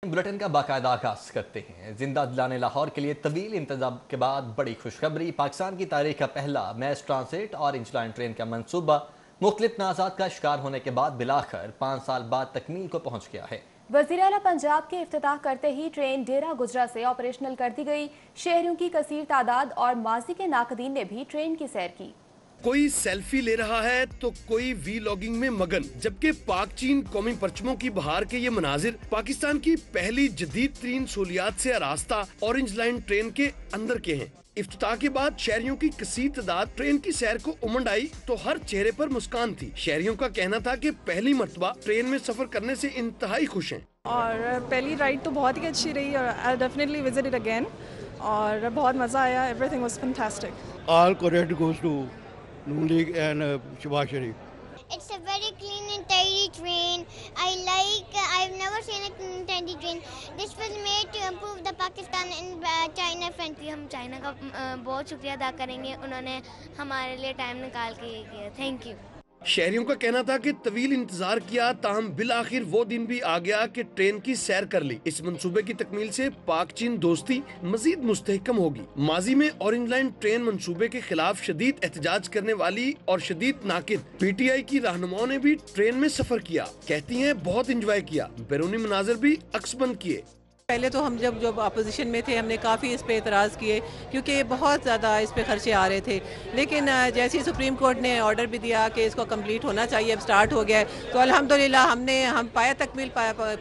Bulletin کا باقاعدہ آغاز کرتے ہیں۔ زندہ دلانے لاہور کے لیے طویل انتظار کے بعد بڑی خوشخبری۔ پاکستان کی تاریخ کا پہلا mass transit orange line train کا منصوبہ مختلف تنازعات کا شکار ہونے کے بعد بالآخر 5 سال بعد تکمیل کو پہنچ گیا ہے۔ وزیر اعلیٰ پنجاب کے افتتاح کرتے ہی ٹرین ڈیرہ گجرا سے آپریشنل کر دی گئی۔ شہریوں کی کثیر تعداد اور ماضی کے ناقدین نے بھی ٹرین کی سیر کی۔ کوئی سیلفی لے رہا ہے تو کوئی وی لاگنگ میں مگن، جبکہ پاک چین قومی پرچموں کی بہار کے یہ مناظر پاکستان کی پہلی جدید ترین سہولیات سے آراستہ اورنج لائن ٹرین کے اندر کے ہیں۔ افتتاح کے بعد شہریوں کی کثیر تعداد ٹرین کی سیر کو امنڈ آئی تو ہر چہرے پر مسکان تھی۔ شہریوں کا کہنا تھا کہ پہلی مرتبہ ٹرین میں سفر کرنے سے انتہائی خوش ہیں۔ اور پہلی رائڈ تو بہت ہی اچھی رہی اور I'll definitely visit it again اور بہت مزہ آیا۔ Everything was fantastic. All credit goes to Noon League and Shahbaz Sharif. It's a very clean and tidy train. I've never seen a clean and tidy train. This was made to improve the Pakistan and China friendship. ہم China کا بہت شکریہ ادا کریں گے، انہوں نے ہمارے لیے ٹائم نکال کے یہ کیا۔ Thank you. شہریوں کا کہنا تھا کہ طویل انتظار کیا، تاہم بالآخر وہ دن بھی آ گیا کہ ٹرین کی سیر کر لی۔ اس منصوبے کی تکمیل سے پاک چین دوستی مزید مستحکم ہوگی۔ ماضی میں اورنج لائن ٹرین منصوبے کے خلاف شدید احتجاج کرنے والی اور شدید ناقد پی ٹی آئی کی رہنماؤں نے بھی ٹرین میں سفر کیا۔ کہتی ہیں بہت انجوائے کیا، بیرونی مناظر بھی عکس بند کیے۔ پہلے تو ہم جب اپوزیشن میں تھے ہم نے کافی اس پہ اعتراض کیے کیونکہ بہت زیادہ اس پہ خرچے آ رہے تھے، لیکن جیسے سپریم کورٹ نے آرڈر بھی دیا کہ اس کو کمپلیٹ ہونا چاہیے، اب سٹارٹ ہو گیا ہے، تو الحمدللہ ہم پایا تکمیل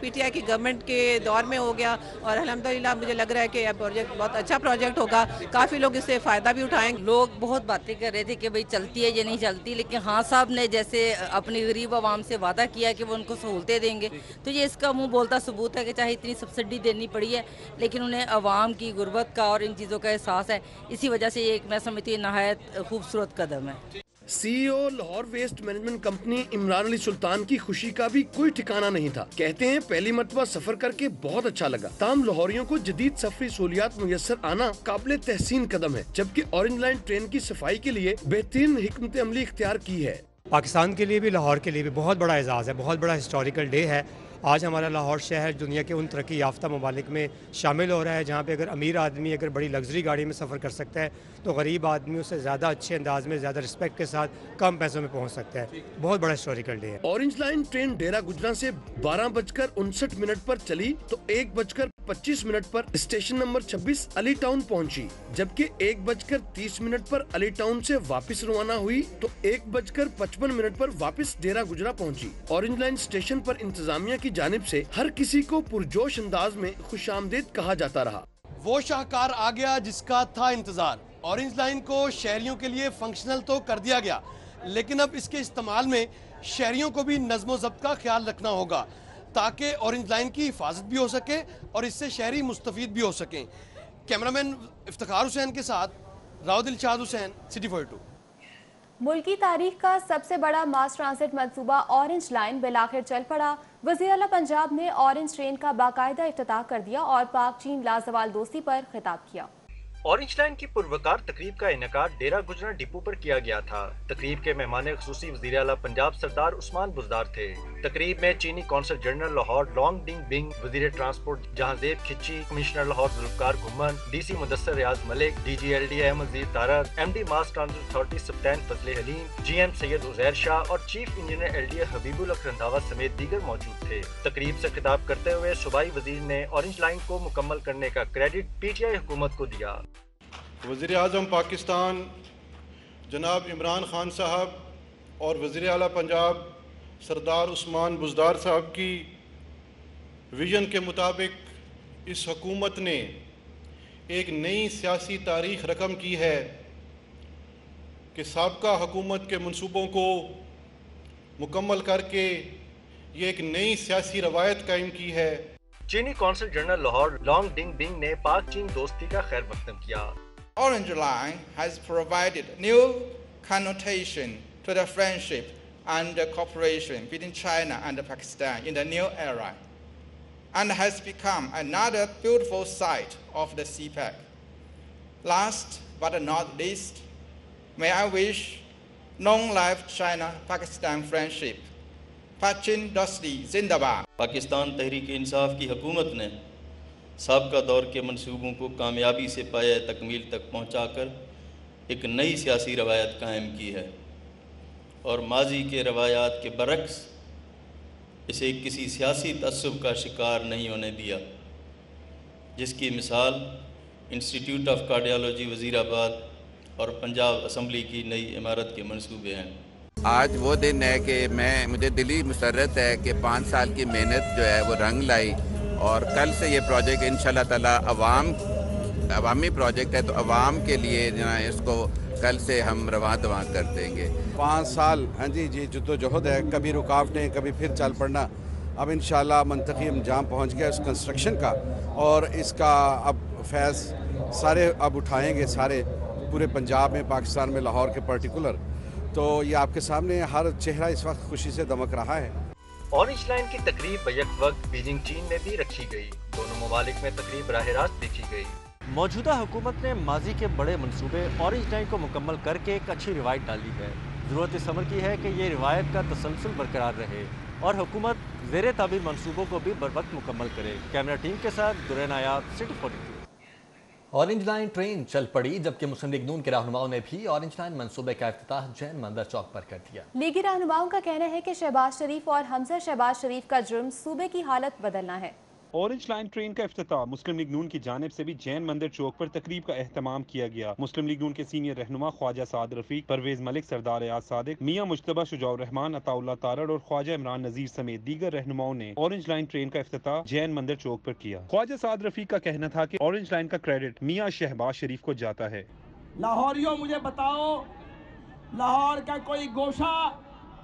پی ٹی آئی کی گورنمنٹ کے دور میں ہو گیا اور الحمدللہ مجھے لگ رہا ہے کہ یہ پروجیکٹ بہت اچھا پروجیکٹ ہوگا، کافی لوگ اس سے فائدہ بھی اٹھائیں گے۔ لوگ بہت باتیں کر رہے تھے کہ بھئی چلتی ہے یا نہیں چلتی، لیکن خان صاحب نے جیسے اپنی غریب عوام سے وعدہ کیا کہ وہ ان کو سہولتیں دیں گے، تو یہ اس کا منہ بولتا ثبوت ہے کہ چاہے اتنی سبسڈی دینی پڑی ہے لیکن انہیں عوام کی غربت کا اور ان چیزوں کا احساس ہے، اسی وجہ سے یہ ایک میں سمجھتی ہوں نہایت خوبصورت قدم ہے۔ C E O Lahore waste management company Imran Ali Sultan کی خوشی کا بھی کوئی ٹھکانہ نہیں تھا۔ کہتے ہیں پہلی مرتبہ سفر کر کے بہت اچھا لگا، تاہم لاہوریوں کو جدید سفری سہولیات میسر آنا قابل تحسین قدم ہے، جبکہ اورنج لائن ٹرین کی صفائی کے لیے بہترین حکمت عملی اختیار کی ہے۔ پاکستان کے لیے بھی لاہور کے لیے بھی بہت بڑا اعزاز ہے، بہت بڑا ہسٹوریکل ڈے ہے۔ آج ہمارا لاہور شہر دنیا کے ان ترقی یافتہ ممالک میں شامل ہو رہا ہے جہاں پہ اگر امیر آدمی اگر بڑی لگژری گاڑی میں سفر کر سکتا ہے تو غریب آدمی اس سے زیادہ اچھے انداز میں، زیادہ رسپیکٹ کے ساتھ کم پیسوں میں پہنچ سکتا ہے۔ بہت بڑا ہسٹوریکل ڈے ہے۔ اورنج لائن ٹرین ڈیرہ گجرا سے 12:59 پر چلی تو 1:25 پر اسٹیشن نمبر 26 علی ٹاؤن پہنچی، جبکہ 1:30 پر علی ٹاؤن سے واپس روانہ ہوئی تو 1:55 پر واپس ڈیرہ گجرا پہنچی۔ اورنج لائن اسٹیشن پر انتظامیہ کی جانب سے ہر کسی کو پرجوش انداز میں خوش آمدید کہا جاتا رہا۔ وہ شاہکار آ گیا جس کا تھا انتظار۔ اورنج لائن کو شہریوں کے لیے فنکشنل تو کر دیا گیا، لیکن اب اس کے استعمال میں شہریوں کو بھی نظم و ضبط کا خیال رکھنا ہوگا تاکہ اورنج لائن کی حفاظت بھی ہو سکے اور اس سے شہری مستفید بھی ہو سکیں۔ کیمرامین افتخار حسین کے ساتھ راؤ دلشاد حسین، سٹی 42۔ ملکی تاریخ کا سب سے بڑا ماس ٹرانزٹ منصوبہ اورنج لائن بالآخر چل پڑا۔ وزیر اعلیٰ پنجاب نے اورنج ٹرین کا باقاعدہ افتتاح کر دیا اور پاک چین لازوال دوستی پر خطاب کیا۔ اورنج لائن کی پروقار تقریب کا انعقاد ڈیرہ گجرا ڈپو پر کیا گیا تھا۔ تقریب کے مہمان خصوصی وزیر اعلیٰ پنجاب سردار عثمان بزدار تھے۔ تقریب میں چینی council general Lahore long Ding Bang, وزیر transport Jahanzeb Khichi, commissioner Lahore Zulfiqar Ghuman, D C Mudassar Riaz Malik, D G L D Ahmad زیر تارک، M D mass transit authority Sibtain Fazal Haleem, G M Syed Uzair Shah اور chief engineer L D A Habib Ulhaq Randhawa سمیت دیگر موجود تھے۔ تقریب سے خطاب کرتے ہوئے صوبائی وزیر نے اورنج لائن کو مکمل کرنے کا کریڈٹ پی ٹی آئی حکومت کو دیا۔ وزیر اعظم پاکستان جناب عمران خان صاحب اور وزیر اعلیٰ پنجاب سردار عثمان بزدار صاحب کی ویژن کے مطابق اس حکومت نے ایک نئی سیاسی تاریخ رقم کی ہے کہ سابقہ حکومت کے منصوبوں کو مکمل کر کے یہ ایک نئی سیاسی روایت قائم کی ہے۔ چینی council general Lahore long Ding بنگ نے پاک چین دوستی کا خیر مقدم کیا۔ Orange Line has provided new connotation to the friendship and the cooperation between China and Pakistan in the new era, and has become another beautiful side of the CPEC. Last but not least, may I wish long life China-Pakistan friendship Pachin Dosli Zindabad. Pakistan Tehreek Insaf की हुकूमत ने साबका दौर के मंसूबों को कामयाबी से पाए तकमील तक पहुँचाकर एक नई सियासी रवायत कायम की है और माजी के रवायात के बरक्स इसे किसी सियासी तअस्सुब का शिकार नहीं होने दिया, जिसकी मिसाल इंस्टीट्यूट ऑफ कार्डियोलॉजी वज़ीराबाद और पंजाब असम्बली की नई इमारत के मंसूबे हैं। आज वो दिन है कि मुझे दिली मुसर्रत है कि 5 साल की मेहनत जो है वो रंग लाई और कल से ये प्रोजेक्ट इंशाल्लाह ताला अवामी प्रोजेक्ट है, तो अवाम के लिए जो है इसको कल से हम रवां दवां कर देंगे। 5 साल, हाँ जी जद्दोजहद है, कभी रुकावटें कभी फिर चल पड़ना, अब इंशाल्लाह मंतकी अंजाम पहुँच गया इस कंस्ट्रक्शन का और इसका अब फैज़ सारे अब उठाएँगे, सारे पूरे पंजाब में, पाकिस्तान में, लाहौर के पर्टिकुलर। तो ये आपके सामने हर चेहरा इस वक्त खुशी से दमक रहा है। ऑरेंज लाइन की तकरीब बैक वक्त बीजिंग चीन में भी रखी गई। दोनों ममालिक में तकरीब राह रास्त देखी गई। मौजूदा हुकूमत ने माजी के बड़े मंसूबे ऑरेंज लाइन को मुकम्मल करके एक अच्छी रिवायत डाली है। ज़रूरत इस अमर की है कि ये रिवायत का तसलसल बरकरार रहे और हुकूमत ज़ेरे ताबीर मंसूबों को भी बर वक्त मुकम्मल करे। कैमरा टीम के साथ दुरैन आयाब, सिटी 42। ऑरेंज लाइन ट्रेन चल पड़ी, जबकि मुस्लिम लीग नून के रहनुमाओं ने भी ऑरेंज लाइन मंसूबे का इफ्तिताह जैन मंदिर चौक पर कर दिया। लीगी रहनुमाओं का कहना है कि शहबाज शरीफ और हमजा शहबाज शरीफ का जुर्म सूबे की हालत बदलना है। ऑरेंज लाइन ट्रेन का इफ्तिताह मुस्लिम लीग नून की जानिब से भी जैन मंदिर चौक पर तकरीब का एहतमाम किया गया। मुस्लिम लीग नून के सीनियर रहनुमा ख्वाजा साद रफीक, परवेज मलिक, सरदार एयाज सादिक, मियां मुज्तबा शुजाउर रहमान, अताउल्लाह तारड़ और ख्वाजा इमरान नजीर समेत दीगर रहनुमाओं ने ऑरेंज लाइन ट्रेन का इफ्तिताह जैन मंदिर चौक पर किया। ख्वाजा साद रफीक का कहना था कि ऑरेंज लाइन का क्रेडिट मियां शहबाज शरीफ को जाता है। लाहौरियों मुझे बताओ, लाहौर का कोई गोशा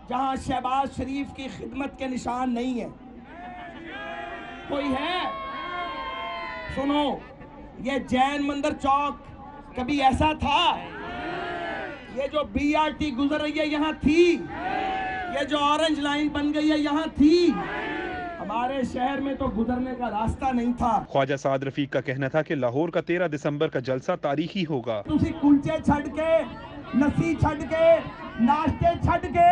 जहां शहबाज शरीफ की खिदमत के निशान नहीं है? कोई है? सुनो, ये जैन मंदिर चौक कभी ऐसा था? ये जो BRT गुजर रही है यहाँ थी? ये जो ऑरेंज लाइन बन गई है यहाँ थी? हमारे शहर में तो गुजरने का रास्ता नहीं था। ख्वाजा साद रफीक का कहना था कि लाहौर का 13 दिसंबर का जलसा तारीखी होगा। तुसी कुलचे छड़ के, लस्सी छड़ के, नाश्ते छड़ के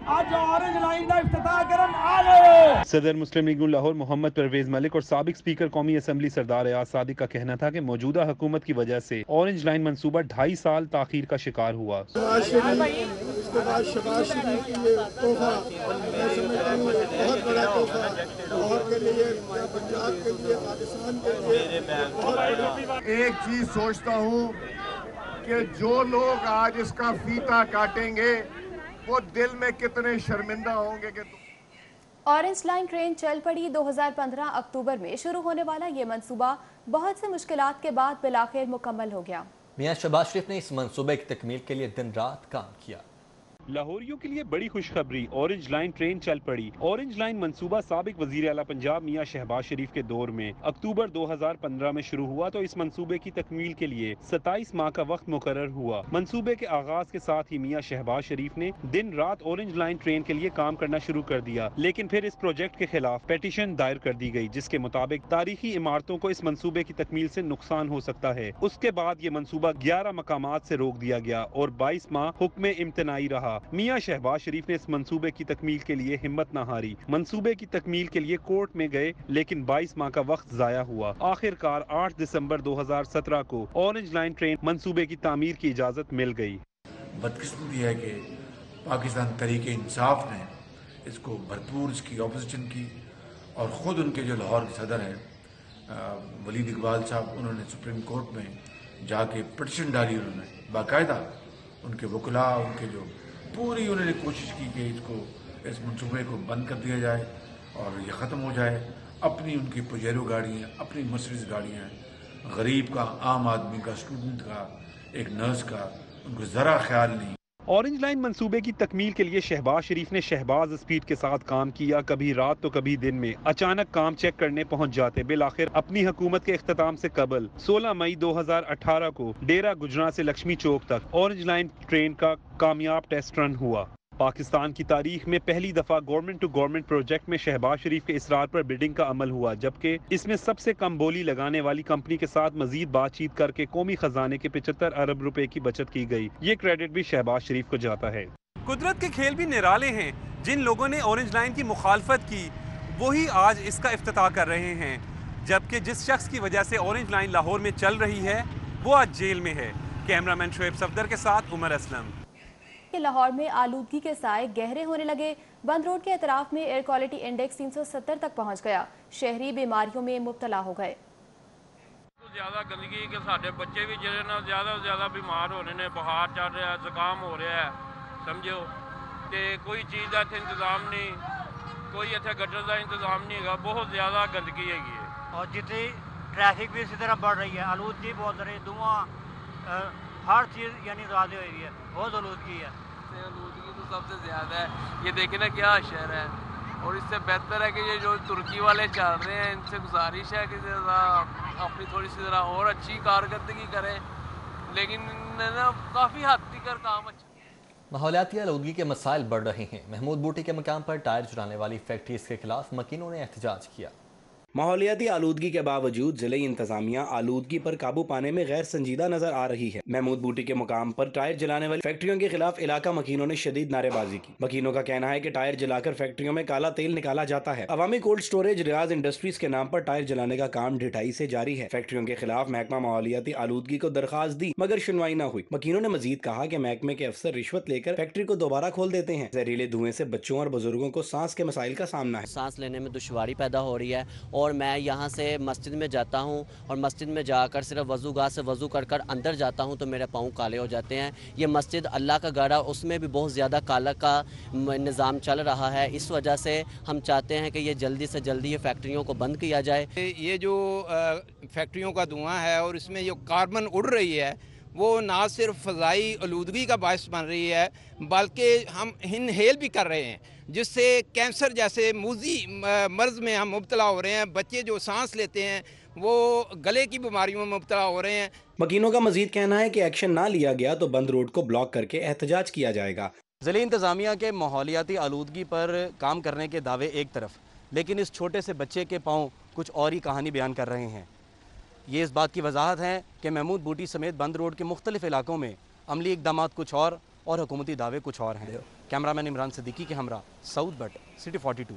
आज ऑरेंज लाइन का इफ्तिताह करन आ गए। सदर मुस्लिम लीग लाहौर मोहम्मद परवेज मलिक और साबिक स्पीकर कौमी असम्बली सरदार एयाज सादिक का कहना था कि मौजूदा हुकूमत की वजह से ऑरेंज लाइन मंसूबा 2.5 साल ताखीर का शिकार हुआ। इसके बाद शहबाज शरीफ की ये तोहफा मैं समझता हूँ बहुत बड़ा तोहफा लाहौर के लिए, पंजाब के लिए, पाकिस्तान के लिए बहुत बड़ा। एक चीज सोचता हूँ कि जो लोग आज इसका फीता काटेंगे वो दिल में कितने शर्मिंदा होंगे कि ऑरेंज लाइन ट्रेन चल पड़ी। 2015 अक्टूबर में शुरू होने वाला ये मंसूबा बहुत से मुश्किलात के बाद बिलाखिर मुकम्मल हो गया। मियां शहबाज शरीफ ने इस मंसूबे की तकमील के लिए दिन रात काम किया। लाहौरियों के लिए बड़ी खुशखबरी, ऑरेंज लाइन ट्रेन चल पड़ी। ऑरेंज लाइन मंसूबा साबिक वजीर आला पंजाब मियां शहबाज शरीफ के दौर में अक्टूबर 2015 में शुरू हुआ तो इस मंसूबे की तकमील के लिए 27 माह का वक्त मुकर्रर हुआ। मंसूबे के आगाज के साथ ही मियां शहबाज शरीफ ने दिन रात ऑरेंज लाइन ट्रेन के लिए काम करना शुरू कर दिया, लेकिन फिर इस प्रोजेक्ट के खिलाफ पेटिशन दायर कर दी गई, जिसके मुताबिक तारीखी इमारतों को इस मंसूबे की तकमील से नुकसान हो सकता है। उसके बाद ये मंसूबा 11 मकामात से रोक दिया गया और 22 माह हुक्म इम्तनाई रहा। मियां शहबाज शरीफ ने इस मंसूबे की तकमील के लिए हिम्मत न हारी। मंसूबे की तकमील के लिए कोर्ट में गए, लेकिन 22 माह का वक्त जाया हुआ। आखिरकार 8 दिसंबर 2017 को ऑरेंज लाइन ट्रेन मंसूबे की तामीर की इजाजत मिल गई। बदकिस्मती है कि पाकिस्तान तहरीक इंसाफ ने इसको भरपूर इसकी ऑपोजिशन की और ख़ुद उनके जो लाहौर के सदर हैं वलीद इकबाल साहब, उन्होंने सुप्रीम कोर्ट में जाके पिटिशन डाली। उन्होंने बाकायदा उनके वकला, उनके जो पूरी उन्होंने कोशिश की कि इस मनसूबे को बंद कर दिया जाए और ये ख़त्म हो जाए। अपनी उनकी पजेरो गाड़ियाँ, अपनी मर्सिडीज गाड़ियाँ, गरीब का, आम आदमी का, स्टूडेंट का, एक नर्स का उनको ज़रा ख्याल नहीं। ऑरेंज लाइन मंसूबे की तकमील के लिए शहबाज शरीफ ने शहबाज स्पीड के साथ काम किया, कभी रात तो कभी दिन में। अचानक काम चेक करने पहुंच जाते। बिलाखिर अपनी हुकूमत के इख्तिताम से कबल 16 मई 2018 को डेरा गुजरां से लक्ष्मी चौक तक ऑरेंज लाइन ट्रेन का कामयाब टेस्ट रन हुआ। पाकिस्तान की तारीख में पहली दफा गवर्नमेंट टू गवर्नमेंट प्रोजेक्ट में शहबाज शरीफ के इसरार पर बिडिंग का अमल हुआ, जबकि इसमें सबसे कम बोली लगाने वाली कंपनी के साथ मजीद बातचीत करके कौमी खजाने के 75 अरब रुपए की बचत की गई। ये क्रेडिट भी शहबाज शरीफ को जाता है। कुदरत के खेल भी निराले हैं। जिन लोगों ने ऑरेंज लाइन की मुखालफत की वही आज इसका इफ्तिताह कर रहे हैं, जबकि जिस शख्स की वजह से ऑरेंज लाइन लाहौर में चल रही है वो आज जेल में है। कैमरामैन शोएब सफदर के साथ उमर असलम। लाहौर में आलूदगी के साए गहरे होने लगे। बंद रोड के अतराफ में एयर क्वालिटी इंडेक्स 370 तक पहुंच गया। शहरी बीमारियों में मुब्तला हो गए। ज़्यादा गंदगी के साढ़े बच्चे भी जो ना ज़्यादा से ज़्यादा बीमार हो रहे हैं, बुखार चढ़ रहा है, जुकाम हो रहा है, समझो कि कोई चीज़ का इतने इंतजाम नहीं, कोई इतने गटर का इंतजाम नहीं है, बहुत ज़्यादा गंदगी है। और जितनी ट्रैफिक भी इसी तरह बढ़ रही है, आलूदगी बहुत रही, धुआं हर चीज़ यानी ज़्यादा हो रही है, बहुत आलूदगी है। आलूदगी तो सबसे ज़्यादा है। ये देखें ना क्या शहर है, और इससे बेहतर है कि ये जो तुर्की वाले चल रहे हैं इनसे गुजारिश है कि ज़रा अपनी थोड़ी सी ज़रा और अच्छी कारकर्दगी करें, लेकिन ना काफ़ी हद तक काम अच्छा। माहौलियाती आलूदगी के मसाइल बढ़ रहे हैं। महमूद बूटी के मकाम पर टायर चुराने वाली फैक्ट्रीज के खिलाफ मकीनों ने एहतजाज किया। माहौलियाती आलूदगी के बावजूद जिले इंतजामिया आलूदगी पर काबू पाने में गैर संजीदा नजर आ रही है। महमूद बूटी के मुकाम पर टायर जलाने वाली फैक्ट्रियों के खिलाफ इलाका मकीनों ने शदीद नारेबाजी की। मकीनों का कहना है कि टायर जलाकर फैक्ट्रियों में काला तेल निकाला जाता है। अवामी कोल्ड स्टोरेज रियाज इंडस्ट्रीज के नाम पर टायर जलाने का काम ढिठाई से जारी है। फैक्ट्रियों के खिलाफ महकमा माहौलियाती आलूदगी को दरखास्त दी मगर सुनवाई न हुई। मकीनों ने मजीद कहा कि महकमे के अफसर रिश्वत लेकर फैक्ट्री को दोबारा खोल देते हैं। जहरीले धुएं से बच्चों और बुजुर्गों को सांस के मसाइल का सामना है। सांस लेने में दुश्वारी पैदा हो रही है और मैं यहाँ से मस्जिद में जाता हूँ और मस्जिद में जाकर सिर्फ वज़ूगाह से वज़ू कर कर अंदर जाता हूँ तो मेरे पाँव काले हो जाते हैं। ये मस्जिद अल्लाह का घर है, उसमें भी बहुत ज़्यादा काला का निज़ाम चल रहा है। इस वजह से हम चाहते हैं कि ये जल्दी से जल्दी ये फैक्ट्रियों को बंद किया जाए। ये जो फैक्ट्रियों का धुआं है और इसमें जो कार्बन उड़ रही है वो ना सिर्फ फ़ज़ाई आलूदगी का बायस बन रही है बल्कि हम इनहेल भी कर रहे हैं, जिससे कैंसर जैसे मूजी मर्ज़ में हम मुब्तला हो रहे हैं। बच्चे जो सांस लेते हैं वो गले की बीमारियों में मुब्तला हो रहे हैं। मकीनों का मजीद कहना है कि एक्शन ना लिया गया तो बंद रोड को ब्लॉक करके एहतजाज किया जाएगा। ज़िले इंतज़ामिया के माहौलियाती आलूदगी पर काम करने के दावे एक तरफ, लेकिन इस छोटे से बच्चे के पाँव कुछ और ही कहानी बयान कर रहे हैं। ये इस बात की वजाहत है कि महमूद बूटी समेत बंद रोड के मुख्तलिफ इलाकों में अमली इक़दामात कुछ और हुकूमती दावे कुछ और हैं। कैमरामैन इमरान सिद्दीकी के हमरा सऊद बट सिटी 42।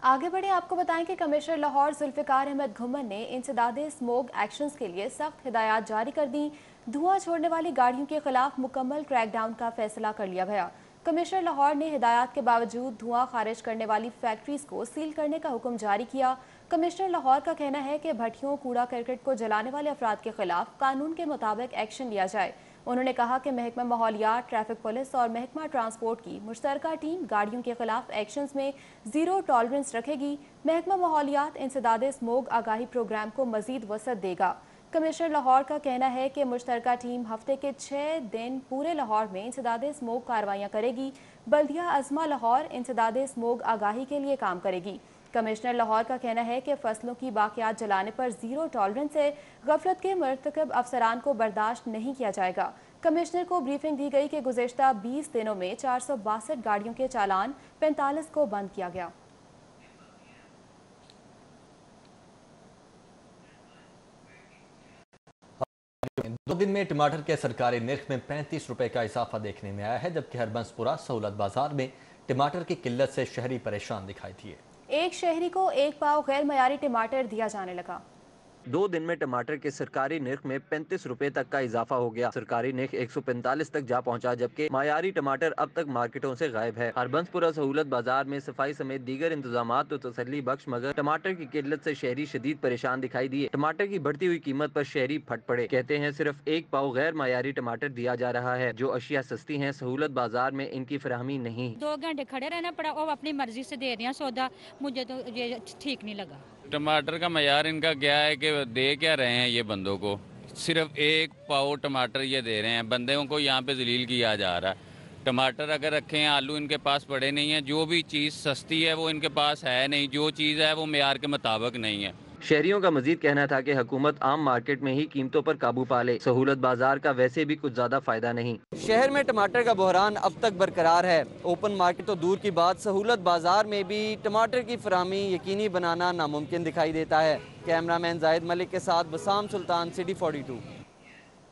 आगे बढ़े आपको बताएं कि कमिश्नर लाहौर जुल्फ़िकार अहमद घुमन ने इंसदादे स्मोक एक्शंस के लिए सख्त हिदायत जारी कर दी। धुआं छोड़ने वाली गाड़ियों के खिलाफ मुकम्मल क्रैकडाउन का फैसला कर लिया गया। कमिश्नर लाहौर ने हिदायत के बावजूद धुआं खारिज करने वाली फैक्ट्रीज को सील करने का हुक्म जारी किया। कमिश्नर लाहौर का कहना है कि भट्टियों कूड़ा करकट को जलाने वाले अफराद के खिलाफ कानून के मुताबिक एक्शन लिया जाए। उन्होंने कहा कि महकमा माहौलियात, ट्रैफिक पुलिस और महकमा ट्रांसपोर्ट की मुश्तरका टीम गाड़ियों के खिलाफ एक्शंस में ज़ीरो टॉलरेंस रखेगी। महकमा माहौलियात इंसदादे स्मोक आगाही प्रोग्राम को मज़ीद वसअत देगा। कमिश्नर लाहौर का कहना है कि मुश्तरका टीम हफ्ते के 6 दिन पूरे लाहौर में इंसदादे स्मोक कार्रवाइयाँ करेगी। बल्दिया अज़मा लाहौर इंसदादे स्मोक आगाही के लिए काम करेगी। कमिश्नर लाहौर का कहना है कि फसलों की बाकियात जलाने पर ज़ीरो टॉलरेंस है। गफलत के मर्तकब अफसरान को बर्दाश्त नहीं किया जाएगा। कमिश्नर को ब्रीफिंग दी गई कि गुज़िश्ता 20 दिनों में 462 गाड़ियों के चालान 45 को बंद किया गया। दो दिन में टमाटर के सरकारी निर्ख में 35 रुपए का इजाफा देखने में आया है, जबकि हरबंसपुरा सहूलत बाजार में टमाटर की किल्लत से शहरी परेशान दिखाई दिए। एक शहरी को एक पाव गैर मयारी टमाटर दिया जाने लगा। 2 दिन में टमाटर के सरकारी निर्ख में 35 रुपए तक का इजाफा हो गया। सरकारी निर्ख 145 तक जा पहुंचा, जबकि मायारी टमाटर अब तक मार्केटों से गायब है। हरबंसपुरा सहूलत बाजार में सफाई समेत दीगर इंतजामात तो तसल्ली बख्श, मगर टमाटर की किल्लत से शहरी शदीद परेशान दिखाई दिए। टमाटर की बढ़ती हुई कीमत पर शहरी फट पड़े। कहते हैं सिर्फ एक पाव गैर मायारी टमाटर दिया जा रहा है। जो अशिया सस्ती है सहूलत बाजार में इनकी फराहमी नहीं। 2 घंटे खड़े रहना पड़ा और अपनी मर्जी से दे रहे हैं सौदा, मुझे तो ये ठीक नहीं लगा। टमाटर का मयार इनका क्या है कि दे क्या रहे हैं ये बंदों को, सिर्फ एक पाव टमाटर ये दे रहे हैं। बंदों को यहाँ पे जलील किया जा रहा है। टमाटर अगर रखे हैं, आलू इनके पास पड़े नहीं है। जो भी चीज़ सस्ती है वो इनके पास है नहीं, जो चीज़ है वो मयार के मुताबिक नहीं है। शहरियों का मजीद कहना था कि हुकूमत आम मार्केट में ही कीमतों पर काबू पा ले। सहूलत बाजार का वैसे भी कुछ ज्यादा फायदा नहीं। शहर में टमाटर का बहरान अब तक बरकरार है। ओपन मार्केट तो दूर की बात, सहूलत बाजार में भी टमाटर की फराहमी यकीनी बनाना नामुमकिन दिखाई देता है। कैमरामैन जाहिद मलिक के साथ बसाम सुल्तान, सिटी 42।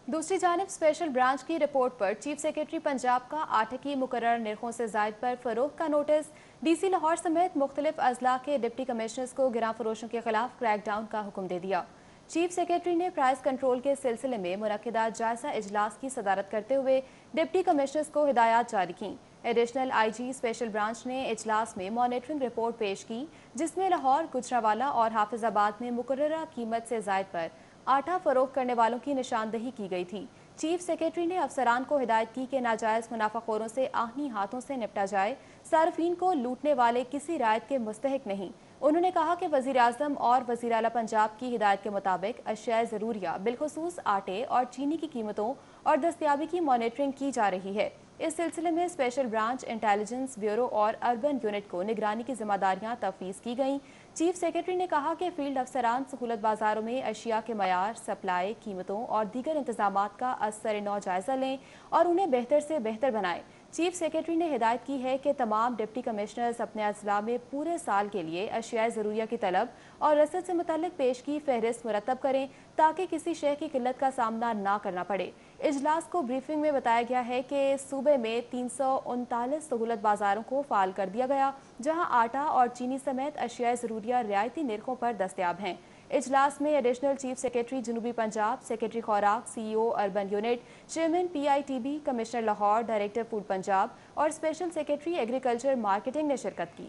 दूसरी जानिब स्पेशल ब्रांच की रिपोर्ट पर चीफ सेक्रेटरी पंजाब का आठकी मुकर्रर निर्खों से जायद पर फरोख्त का नोटिस, DC लाहौर समेत मुख्तलिफ अजला के डिप्टी कमिश्नर्स को गिरां फरोशों के खिलाफ क्रैकडाउन का हुक्म दे दिया। चीफ सेक्रेटरी ने प्राइस कंट्रोल के सिलसिले में मुनक्किदा जायजा इजलास की सदारत करते हुए डिप्टी कमिश्नर्स को हिदायत जारी की। एडिशनल IG स्पेशल ब्रांच ने इजलास में मॉनिटरिंग रिपोर्ट पेश की, जिसमें लाहौर, गुजरांवाला और हाफिजाबाद में मुकर्ररा कीमत से जायद पर आटा फरोख्त करने वालों की निशानदही की गई थी। चीफ सेक्रेटरी ने अफसरान को हिदायत की कि नाजायज़ मुनाफाखोरों से आहनी हाथों से निपटा जाए, सार्फिन को लूटने वाले किसी रायत के मुस्तहिक नहीं। उन्होंने कहा कि वज़ीर आज़म और वज़ीर आला पंजाब की हिदायत के मुताबिक अशियाए ज़रूरिया बिलखुसूस आटे और चीनी की कीमतों और दस्तयाबी की मॉनिटरिंग की जा रही है। इस सिलसिले में स्पेशल ब्रांच, इंटेलिजेंस ब्यूरो और अर्बन यूनिट को निगरानी की जिम्मेदारियां तफवीज़ की गईं। चीफ सेक्रेटरी ने कहा कि फील्ड अफसरान सहूलत बाजारों में अशिया के मयार, सप्लाई, कीमतों और दीगर इंतजामात का असर नौ जायजा लें और उन्हें बेहतर से बेहतर बनाएं। चीफ सेक्रेटरी ने हिदायत की है कि तमाम डिप्टी कमिश्नर्स अपने अजला में पूरे साल के लिए अशियाए ज़रूरिया की तलब और रसद से मुतल्लिक पेश की फहरिस्त मुरतब करें, ताकि किसी शय की किल्लत का सामना ना करना पड़े। इजलास को ब्रीफिंग में बताया गया है कि सूबे में 339 सहूलत बाजारों को फाल कर दिया गया, जहां आटा और चीनी समेत अशियाए ज़रूरिया रियायती निर्खों पर दस्तयाब हैं। इजलास में एडिशनल चीफ सेक्रेटरी जनूबी पंजाब, सेक्रेटरी खुराक, CEO urban unit, chairman PITB, commissioner Lahore, director food Punjab और स्पेशल सेक्रेटरी एग्रीकल्चर मार्केटिंग ने शिरकत की।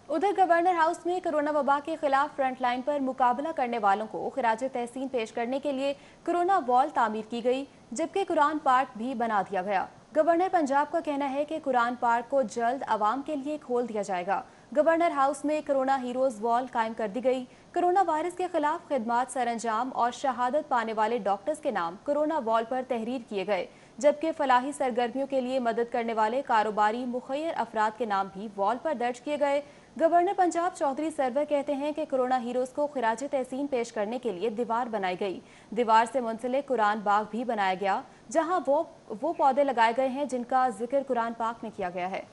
उधर गवर्नर हाउस में कोरोना वबा के खिलाफ फ्रंट लाइन पर मुकाबला करने वालों को खिराज तहसीन पेश करने के लिए कोरोना वॉल तामीर की गई, जबकि कुरान पार्क भी बना दिया गया। गवर्नर पंजाब का कहना है कि कुरान पार्क को जल्द आवाम के लिए खोल दिया जाएगा। गवर्नर हाउस में कोरोना हीरोज वॉल कायम कर दी गई। कोरोना वायरस के खिलाफ खिदमात सरंजाम और शहादत पाने वाले डॉक्टर्स के नाम कोरोना वॉल पर तहरीर किए गए, जबकि फलाही सरगर्मियों के लिए मदद करने वाले कारोबारी मुखैर अफराद के नाम भी वॉल पर दर्ज किए गए। गवर्नर पंजाब चौधरी सरवर कहते हैं कि कोरोना हीरोज को खिराज तहसीन पेश करने के लिए दीवार बनाई गई। दीवार से मुंसलिक कुरान बाग भी बनाया गया, जहां वो पौधे लगाए गए हैं जिनका जिक्र कुरान पाक में किया गया है।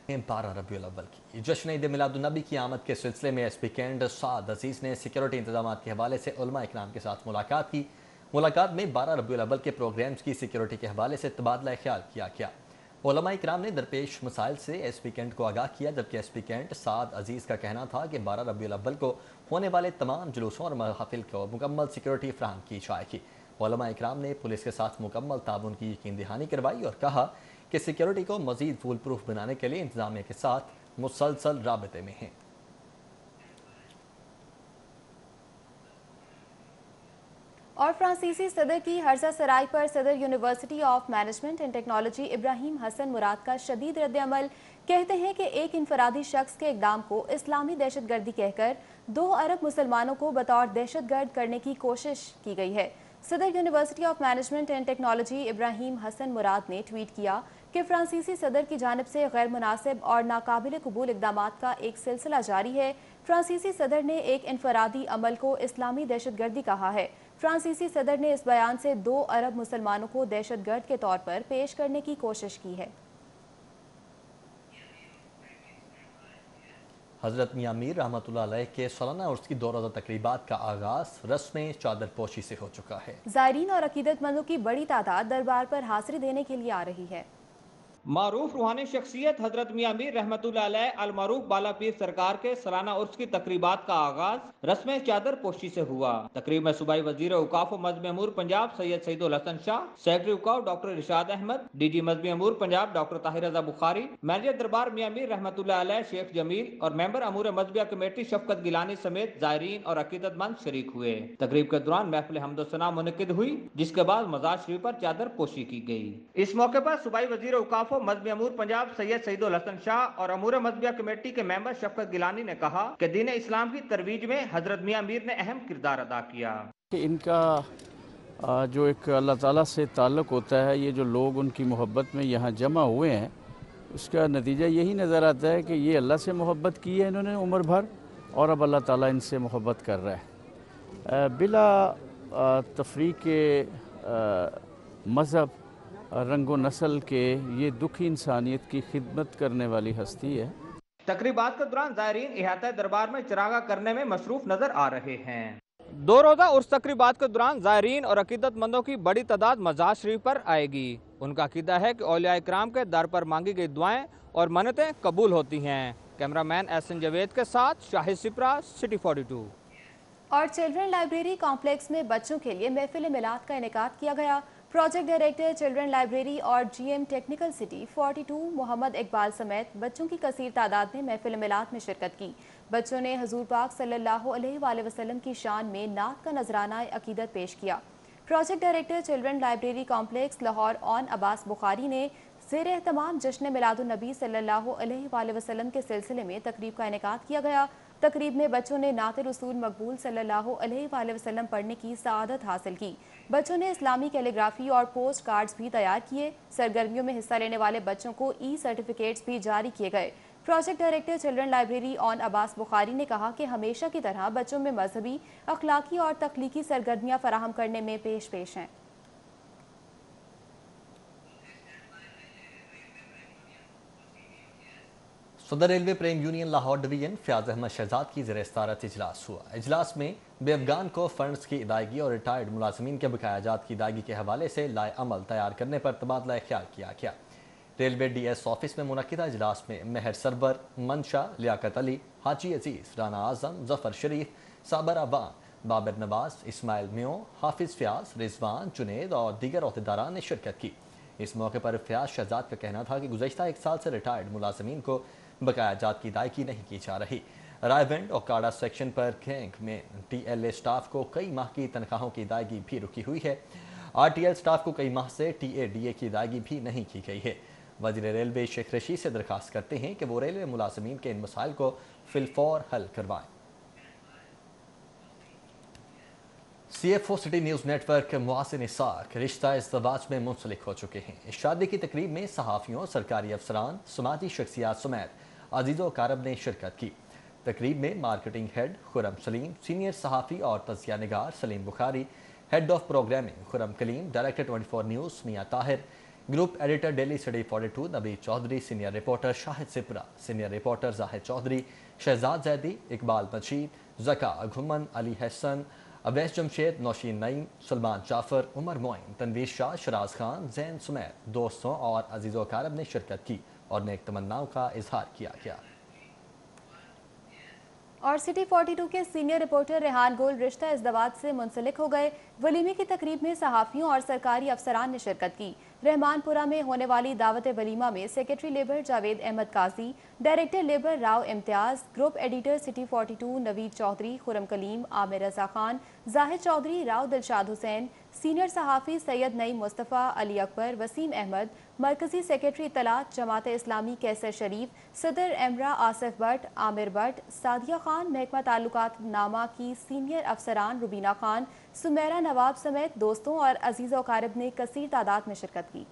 12 रबीउल अव्वल की जश्न ईद मिलादुन्नबी की आमद के सिलसिले में SP कैंट साद अजीज़ ने सिक्योरिटी इंतजाम के हवाले से उलमा इकराम के साथ मुलाकात की। मुलाकात में 12 रबीउल अव्वल के प्रोग्राम्स की सिक्योरिटी के हवाले से तबादला ख्याल किया गया। उलमा इकराम ने दरपेश मसाइल से SP कैंट को आगाह किया, जबकि SP कैंट साद अजीज़ का कहना था कि 12 रबीउल अव्वल को होने वाले तमाम जुलूसों और महफिल को मुकम्मल सिक्योरिटी फराहम की जाएगी। उलमा इकराम ने पुलिस के साथ मुकम्मल ताउन की यकीन दहानी करवाई और कहा कि सिक्योरिटी को मज़ीद फूल प्रूफ बनाने के लिए इंतजामिया के साथ मुसलसल राबते में हैं। और फ्रांसीसी सदर की हर्जा सराय पर सदर university of management and technology Ibrahim Hassan Murad का शदीद रद्द-ए-अमल। कहते हैं कि एक इनफरादी शख्स के इकदाम को इस्लामी दहशतगर्दी कहकर 2 अरब मुसलमानों को बतौर दहशतगर्द करने की कोशिश की गई है। सदर university of management and technology Ibrahim Hassan Murad ने ट्वीट किया कि फ्रांसीसी सदर की जानिब से गैर मुनासिब और नाकाबिल कबूल इक़दामात का एक सिलसिला जारी है। फ्रांसीसी सदर ने एक इनफरादी अमल को इस्लामी दहशतगर्दी कहा है। फ्रांसीसी सदर ने इस बयान से 2 अरब मुसलमानों को दहशतगर्द के तौर पर पेश करने की कोशिश की है। हज़रत मियां मीर रहमतुल्लाह अलैह के सालाना उर्स की 2 रोज़ा तकरीबात का आगाज़ रस्म चादर पोशी से हो चुका है। ज़ायरीन और अकीदतमंदों की बड़ी तादाद दरबार पर हाज़िरी देने के लिए आ रही है। मारूफ रूहानी शख्सियत हजरत मियां मीर रहमतुल्लाह अलैह अल मारूफ बाला पीर सरकार के सालाना उर्स की तकरीबात का आगाज रस्म चादर पोशी से हुआ। तकरीब में सूबाई वजीर औकाफ व मज़्हब अमूर पंजाब सैयद सईदुल हसन शाह, सेक्रेटरी औकाफ डॉक्टर इरशाद अहमद, DG मज़्हब अमूर पंजाब डॉक्टर ताहिर रज़ा बुखारी, मैनेजर दरबार मियां मीर रहमतुल्लाह अलैह शेख जमील और मेंबर अमूर मज़हबिया कमेटी शफकत गिलानी समेत ज़ायरीन और अकीदतमंद शरीक हुए। तकरीब के दौरान महफिल हम्दो-सना मुनक्किद हुई, जिसके बाद मज़ार शरीफ पर चादर पोशी की गई। इस मौके पर सूबाई वजीर औकाफ मज़हब अमूर पंजाब सैयद सईदुल हसन शाह और अमूर मज़हबिया कमेटी के मेंबर शफकत गिलानी ने कहा कि दीन इस्लाम की तरवीज में हजरत मियां मीर ने अहम किरदार अदा किया। इनका जो एक अल्लाह ताला से ताल्लुक़ होता है, ये जो लोग उनकी मोहब्बत में यहाँ जमा हुए हैं, उसका नतीजा यही नज़र आता है कि ये अल्लाह से मोहब्बत की है इन्होंने उम्र भर और अब अल्लाह ताला इनसे मोहब्बत कर रहा है। बिला तफरीक़ मज़हब रंग व नस्ल के ये दुखी इंसानियत की खिदमत करने वाली हस्ती है। तकरीबात के दौरान ज़ायरीन इहाता दरबार में चरागा करने में मसरूफ नजर आ रहे हैं। 2 रोज़ा उर्स तकरीबात के दौरान ज़ायरीन और अकीदतमंदों की बड़ी तादाद मज़ार शरीफ पर आएगी। उनका अकीदा है कि औलिया इकराम के दर पर मांगी गई दुआएं और मन्नतें कबूल होती हैं। कैमरामैन एहसन जावेद के साथ शाहिद सिपरा, सिटी 42। और चिल्ड्रन लाइब्रेरी कॉम्प्लेक्स में बच्चों के लिए महफिल मिलाद का इनेकाद किया गया। प्रोजेक्ट डायरेक्टर चिल्ड्रन लाइब्रेरी और GM technical city 42 Mohammad Iqbal समेत बच्चों की कसीर तादाद ने महफिल मिलाद में शिरकत की। बच्चों ने हजूर पाक सल्लल्लाहु अलैहि वसल्लम की शान में नात का नजराना अकीदत पेश किया। Project director children library complex Lahore on Abbas Bukhari ने ज़ेर एहतमाम जश्न मिलादुन नबी सल्लल्लाहु अलैहि वसल्लम के सिलसिले में तकरीब का इनेकाद किया गया। तकरीब में बच्चों ने नात रसूल मकबूल सल्लल्लाहु अलैहि वसल्लम पढ़ने की सआदत हासिल की। बच्चों ने इस्लामी कैलीग्राफी और पोस्ट कार्ड्स भी तैयार किए। सरगर्मियों में हिस्सा लेने वाले बच्चों को ई सर्टिफिकेट्स भी जारी किए गए। Project director children library on Abbas Bukhari ने कहा कि हमेशा की तरह बच्चों में मजहबी, अखलाकी और तख्लीकी सरगर्मियाँ फराहम करने में पेश हैं। सदर रेलवे प्रेम यूनियन लाहौर डिवीजन फयाज अहमद शहजाद की ज़ेर सदारत इजलास हुआ। इजलास में बेअफगान को फंड्स की अदायगी और रिटायर्ड मुलाजमीन के बकाया जात की अदायगी के हवाले से लाए अमल तैयार करने पर तबादला ख्याल किया गया। रेलवे DS ऑफिस में मुनक्किदा इजलास में महर सरवर, मंशा, लियाकत अली, हाजी अजीज़, राना आजम, जफर शरीफ, साबर अवान, बाबर नवाज, इस्माइल म्यो, हाफिज फयाज, रिजवान, जुनेद और दीगर अहदेदारान ने शिरकत की। इस मौके पर फयाज शहजाद का कहना था कि गुज़श्ता 1 साल से रिटायर्ड मुलाजमीन को बकाया जात की अदायगी नहीं की जा रही। रायवेंड और काड़ा सेक्शन पर गैंग में TLA स्टाफ को कई माह की तनख्वाहों की अदायगी भी रुकी हुई है। RTL स्टाफ को कई माह से TADA की अदायगी भी नहीं की गई है। वज़ीर रेलवे शेख रशीद से दरख्वास्त करते हैं कि वो रेलवे मुलाजमीन के इन मसाइल को फिलफौर हल करवाएं। CFO सिटी न्यूज़ नेटवर्क मुआसिन इसाक रिश्ता इज़्दवाज में मुंसलिक हो चुके हैं। इस शादी की तकरीब में सहाफ़ियों, सरकारी अफसरान, समाजी शख्सियात समेत अजीज़ो कारब ने शिरकत की। तकरीब में marketing head Khurram Saleem, senior सहाफ़ी और तज़किया निगार Saleem Bukhari, head of programming Khurram Kaleem, director 24 news Mian Tahir, group editor daily city 42 Nabi Chaudhry, senior reporter Shahid Sipra, senior reporter Zahid Chaudhry, Shahzad Zaidi, Iqbal Majeed, Zaka Ghuman, Ali Hasan, Awais Jamshed, Nausheen Naeem, Salman Jafar, Umar Moin, Tanveer Shah, Sharaj Khan, Jain समेत दोस्तों और अजीज़ो कारब ने शिरकत की और नेक तमन्नाओं का इजहार किया गया। और सिटी 42 के सीनियर रिपोर्टर रेहान गोल रिश्ता इज़्दवाज से मुंसलिक हो गए। वलीमे की तकरीब में सहाफ़ियों और सरकारी अफसरान ने शिरकत की। रहमानपुरा में होने वाली दावत वलीमा में secretary labour Javed Ahmad Qazi, director labour Rao Imtiaz, group editor city 42 Naveed Chaudhry, Khurram Kaleem, Amir Raza Khan, Zahid Chaudhry, Rao Dilshad Hussain, senior सहाफ़ी सैयद नईम मुस्तफ़ा, अली अकबर, वसीम अहमद, मरकज़ी सेक्रेटरी इत्तलात जमात इस्लामी कैसर शरीफ, सदर एमरा आसिफ भट्ट, आमिर भट्ट, सादिया खान, महकमा ताल्लुकात नामा की सीनियर अफसरान रुबीना खान, सुमेरा नवाब समेत दोस्तों और अजीज़ व कारब ने कसीर तादाद में शिरकत की।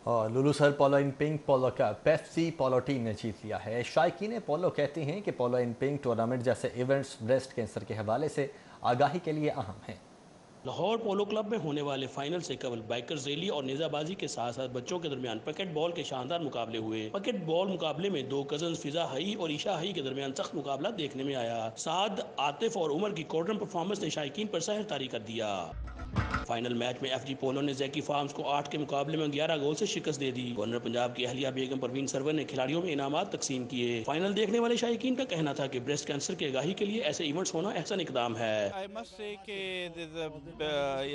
और लुलू सर पोलो इन पिंक पोलो का पेप्सी पोलो टीम ने जीत लिया है। शायकीन पोलो कहते हैं कि पोलो इन पिंक टूर्नामेंट जैसे इवेंट्स ब्रेस्ट कैंसर के हवाले से आगाही के लिए अहम हैं। लाहौर पोलो क्लब में होने वाले फाइनल से कबल बाइकर्स रैली और नेजाबाजी के साथ साथ बच्चों के दरमियान पकेट बॉल के शानदार मुकाबले हुए। पकेट बॉल मुकाबले में 2 कजन फिजा हई और ईशा हई के दरमियान सख्त मुकाबला देखने में आया। साद, आतिफ और उमर की कॉर्नर परफॉर्मेंस ने शायकीन पर सहर तारी कर दिया। फाइनल मैच में FG पोलो ने जैकी फार्म्स को 8 के मुकाबले में 11 गोल से शिकस्त दे दी। गवर्नर पंजाब की अहलिया बेगम परवीन सरवर ने खिलाड़ियों में इनामात तकसीम किए। फाइनल देखने वाले शायकीन का कहना था कि ब्रेस्ट कैंसर की आगाही के लिए ऐसे इवेंट्स होना एहसन इकदाम है।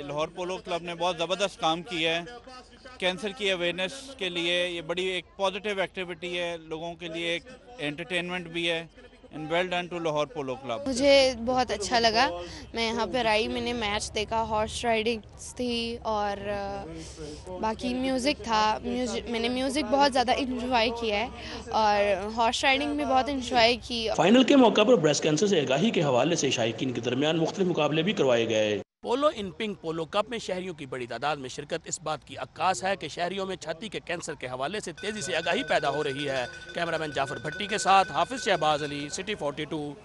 लाहौर पोलो क्लब ने बहुत ज़बरदस्त काम किया है कैंसर की अवेयरनेस के लिए। ये बड़ी एक पॉजिटिव एक्टिविटी है, लोगों के लिए एक एंटरटेनमेंट भी है। And well done to Lahore polo club. मुझे बहुत अच्छा लगा, मैं यहाँ पर आई, मैंने मैच देखा, हॉर्स राइडिंग थी और बाकी म्यूज़िक था। मैंने म्यूज़िक बहुत ज़्यादा इंजॉय किया है और हॉर्स राइडिंग भी बहुत इंजॉय की। फाइनल के मौका पर ब्रेस्ट कैंसर से आगाही के हवाले से शायकीन के दरमियान मुख्तलिफ मुकाबले भी करवाए गए। पोलो इन पिंक पोलो कप में शहरियों की बड़ी तादाद में शिरकत इस बात की अक्कास है कि शहरियों में छाती के कैंसर के हवाले से तेजी से आगाही पैदा हो रही है। कैमरामैन जाफर भट्टी के साथ हाफिज शहबाज अली, सिटी 42।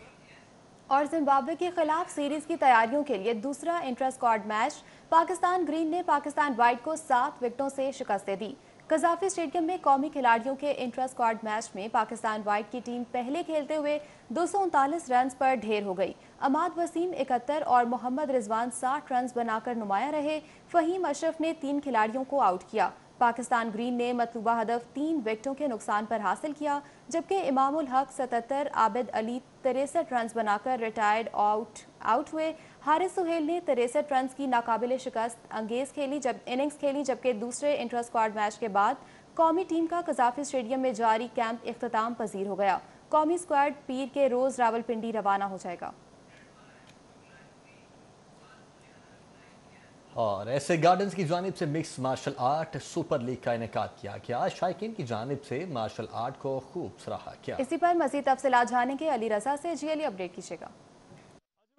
और जिम्बाब्वे के खिलाफ सीरीज की तैयारियों के लिए दूसरा intra squad match Pakistan green ने पाकिस्तान वाइट को 7 विकेटों से शिकस्त दे दी। कजाफी स्टेडियम में कौमी खिलाड़ियों के इंट्रा स्क्वाड मैच में पाकिस्तान वाइट की टीम पहले खेलते हुए 239 रन पर ढेर हो गई। अमाद वसीम 71 और मोहम्मद रिजवान 60 रन बनाकर नुमाया रहे। फहीम अशरफ ने 3 खिलाड़ियों को आउट किया। पाकिस्तान ग्रीन ने मतलूबा हदफ 3 विकेटों के नुकसान पर हासिल किया, जबकि इमामुल हक 77, आबिद अली 63 रन बनाकर रिटायर्ड आउट हुए। हारिस सुहेल ने 63 रन की नाकाबिले शिकस्त अंगेज इनिंग्स खेली, जबकि दूसरे इंट्रा स्क्वाड मैच के बाद कौमी टीम का कजाफी स्टेडियम में जारी कैंप इख्तिताम पजीर हो गया। कौमी स्क्वाड पीर के रोज रावलपिंडी रवाना हो जाएगा। और ऐसे गार्डन्स की जानिब से mix martial art super league का इनेकाद किया गया। शायकीन की जानिब से मार्शल आर्ट को खूब सराहा गया। इसी पर मज़ीद तफसीलात जानेंगे अली रजा से। जी अली, अपडेट कीजिएगा।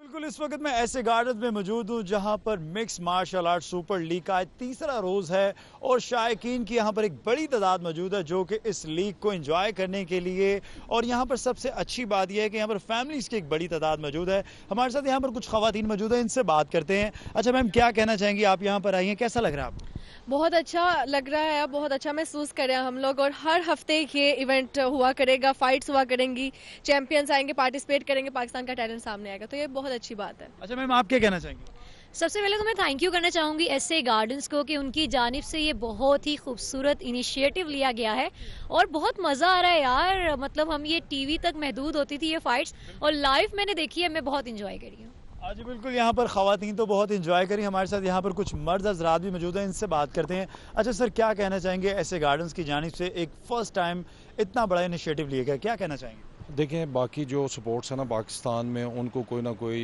बिल्कुल, इस वक्त मैं ऐसे गार्डन में मौजूद हूँ जहाँ पर mix martial art super league का तीसरा रोज़ है और शायकीन की यहाँ पर एक बड़ी तादाद मौजूद है जो कि इस लीग को एंजॉय करने के लिए, और यहाँ पर सबसे अच्छी बात यह है कि यहाँ पर फैमिलीज़ की एक बड़ी तादाद मौजूद है। हमारे साथ यहाँ पर कुछ ख़वातीन मौजूद है, इनसे बात करते हैं। अच्छा मैम, क्या कहना चाहेंगी, आप यहाँ पर आई हैं, कैसा लग रहा है आपको? बहुत अच्छा लग रहा है, बहुत अच्छा महसूस कर रहे हैं हम लोग, और हर हफ्ते ये इवेंट हुआ करेगा, फाइट्स हुआ करेंगी, चैंपियंस आएंगे, पार्टिसिपेट करेंगे, पाकिस्तान का टैलेंट सामने आएगा, तो ये बहुत अच्छी बात है। अच्छा मैम, आप क्या कहना चाहेंगी? सबसे पहले तो मैं थैंक यू करना चाहूँगी ऐसे गार्डन्स को कि उनकी जानिब से ये बहुत ही खूबसूरत इनिशिएटिव लिया गया है और बहुत मज़ा आ रहा है यार। मतलब हम ये टीवी तक महदूद होती थी ये फाइट्स, और लाइव मैंने देखी है, मैं बहुत इंजॉय करी हूँ। जी बिल्कुल, यहाँ पर ख़वातीन तो बहुत इंजॉय करी। हमारे साथ यहाँ पर कुछ मर्द हज़रात भी मौजूद हैं, इनसे बात करते हैं। अच्छा सर, क्या कहना चाहेंगे, ऐसे गार्डन्स की जानिब से एक फ़र्स्ट टाइम इतना बड़ा इनिशिएटिव लिया गया, क्या कहना चाहेंगे? देखें, बाकी जो सपोर्ट्स है ना पाकिस्तान में, उनको कोई ना कोई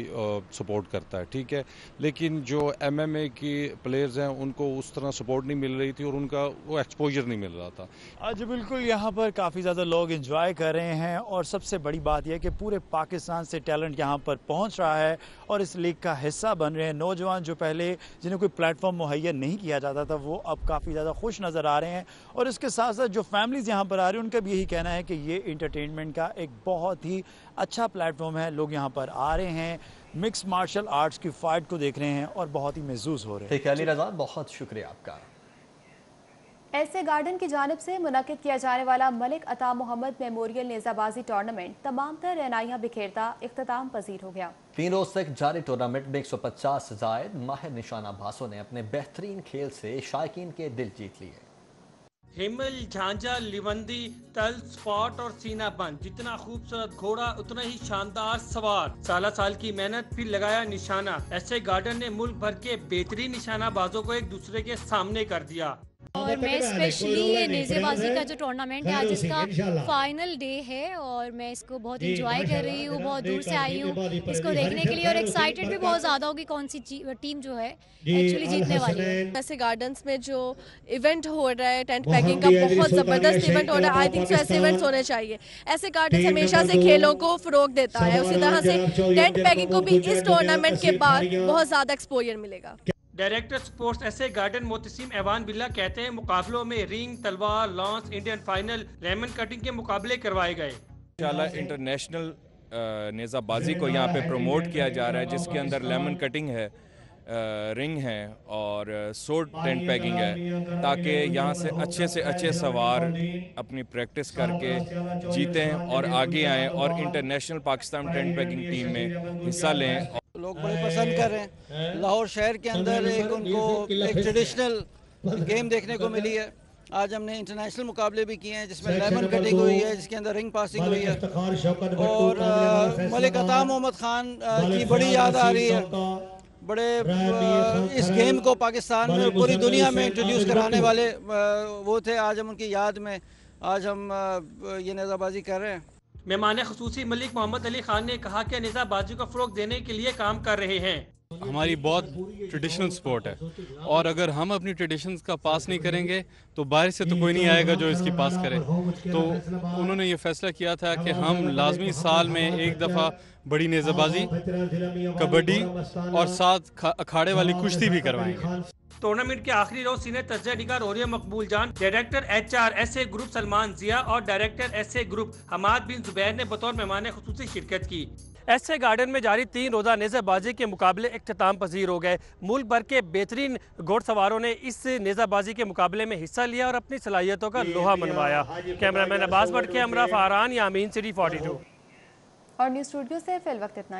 सपोर्ट करता है, ठीक है, लेकिन जो MMA की प्लेयर्स हैं उनको उस तरह सपोर्ट नहीं मिल रही थी और उनका वो एक्सपोजर नहीं मिल रहा था। आज बिल्कुल यहाँ पर काफ़ी ज़्यादा लोग एंजॉय कर रहे हैं, और सबसे बड़ी बात यह है कि पूरे पाकिस्तान से टैलेंट यहाँ पर पहुँच रहा है और इस लीग का हिस्सा बन रहे हैं। नौजवान जो पहले जिन्हें कोई प्लेटफॉर्म मुहैया नहीं किया जाता था, वो अब काफ़ी ज़्यादा खुश नज़र आ रहे हैं, और इसके साथ साथ जो फैमिलीज़ यहाँ पर आ रही हैं उनका भी यही कहना है कि ये इंटरटेनमेंट का एक बहुत ही अच्छा प्लेटफॉर्म है। लोग यहाँ पर आ रहे हैं, मिक्स मार्शल आर्ट्स की फाइट को देख रहे हैं और बहुत ही महसूस हो रहे हैं। ठीक है अली रज़ा, बहुत शुक्रिया आपका। ऐसे गार्डन की जानिब से मुनक्किद किया जाने वाला मलिक अता मोहम्मद मेमोरियल नेज़ाबाजी टूर्नामेंट तमाम तर रहनाइयाँ बिखेरता इख्तिताम पजीर हो गया। 3 रोज तक जारी टूर्नामेंट में 150 से जायद माहिर निशानाबाजों ने अपने बेहतरीन खेल से शायकीन के दिल जीत लिए। हिमल, झांझा, लिवंदी, तल, स्पॉट और सीना बंद, जितना खूबसूरत घोड़ा उतना ही शानदार सवार। साल की मेहनत, फिर लगाया निशाना। ऐसे गार्डन ने मुल्क भर के बेहतरीन निशानाबाजों को एक दूसरे के सामने कर दिया। और मैं स्पेशली ये नेज़ेबाजी का जो टूर्नामेंट है आज इसका फाइनल डे है और मैं इसको बहुत इंजॉय कर रही हूँ, बहुत दूर से आई हूँ इसको देखने के लिए, और एक्साइटेड भी बहुत ज़्यादा होगी कौन सी टीम जो है एक्चुअली जीतने वाली है। ऐसे गार्डन्स में जो इवेंट हो रहा है टेंट पैकिंग का, बहुत ज़बरदस्त इवेंट हो रहा है। आई थिंक सो ऐसे इवेंट्स होने चाहिए। ऐसे गार्डन हमेशा से खेलों को फ़रोग देता है, उसी तरह से टेंट पैकिंग को भी इस टूर्नामेंट के बाद बहुत ज़्यादा एक्सपोजर मिलेगा। डायरेक्टर स्पोर्ट्स ऐसे गार्डन मोतसिम ऐवान बिल्ला कहते हैं मुकाबलों में रिंग, तलवार, launch, Indian final, lemon cutting के मुकाबले करवाए गए। इंशाल्लाह इंटरनेशनल नेज़ाबाजी को यहाँ पे प्रमोट किया जा रहा है, जिसके अंदर लेमन कटिंग है, रिंग है और सोर्ड टेंट पैकिंग है, ताकि यहाँ से अच्छे सवार अपनी प्रैक्टिस करके जीतें और आगे आएँ और international Pakistan tent packing team में हिस्सा लें। लोग बड़े पसंद कर रहे हैं। लाहौर शहर के अंदर एक उनको एक ट्रेडिशनल गेम देखने को मिली है। आज हमने इंटरनेशनल मुकाबले भी किए हैं जिसमें लेमन कटिंग हुई है, जिसके अंदर रिंग पासिंग हुई है, और मलिक अता मोहम्मद खान की बड़ी याद आ रही है। बड़े इस गेम को पाकिस्तान में पूरी दुनिया में इंट्रोड्यूस कराने वाले वो थे। आज हम उनकी याद में आज हम ये नेज़ाबाजी कर रहे हैं। मेहमान ख़ुसूसी मलिक मोहम्मद अली खान ने कहा कि नेज़ाबाजी को फ़रोग़ देने के लिए काम कर रहे हैं। ہماری بہت ٹریڈیشنل سپورٹ ہے اور اگر ہم اپنی ٹریڈیشنز کا پاس نہیں کریں گے تو باہر سے تو کوئی نہیں آئے گا جو اس کی پاس کرے. تو انہوں نے یہ فیصلہ کیا تھا کہ ہم لازمی سال میں ایک دفعہ بڑی نیزہ بازی, کبڈی اور ساتھ اکھاڑے والی کشتی بھی کروائیں گے. ٹورنامنٹ کے آخری روز سینئر تجزیہ نگار Orya Maqbool Jan, director HR SA group Salman Zia اور director SA group Hammad bin Zubair نے بطور مہمان خصوصی شرکت کی. ایسے گارڈن میں جاری 3 روزہ نیزہ بازی کے مقابلے اختتام پذیر ہو گئے. ملک بھر کے بہترین گھوڑ سواروں نے اس نیزہ بازی کے مقابلے میں حصہ لیا اور اپنی صلاحیتوں کا لوہا منوایا. کیمرہ مین عباس بٹ کے ہمراہ فاران یامین, City 42. اور نیوز اسٹوڈیو سے فی الوقت اتنا.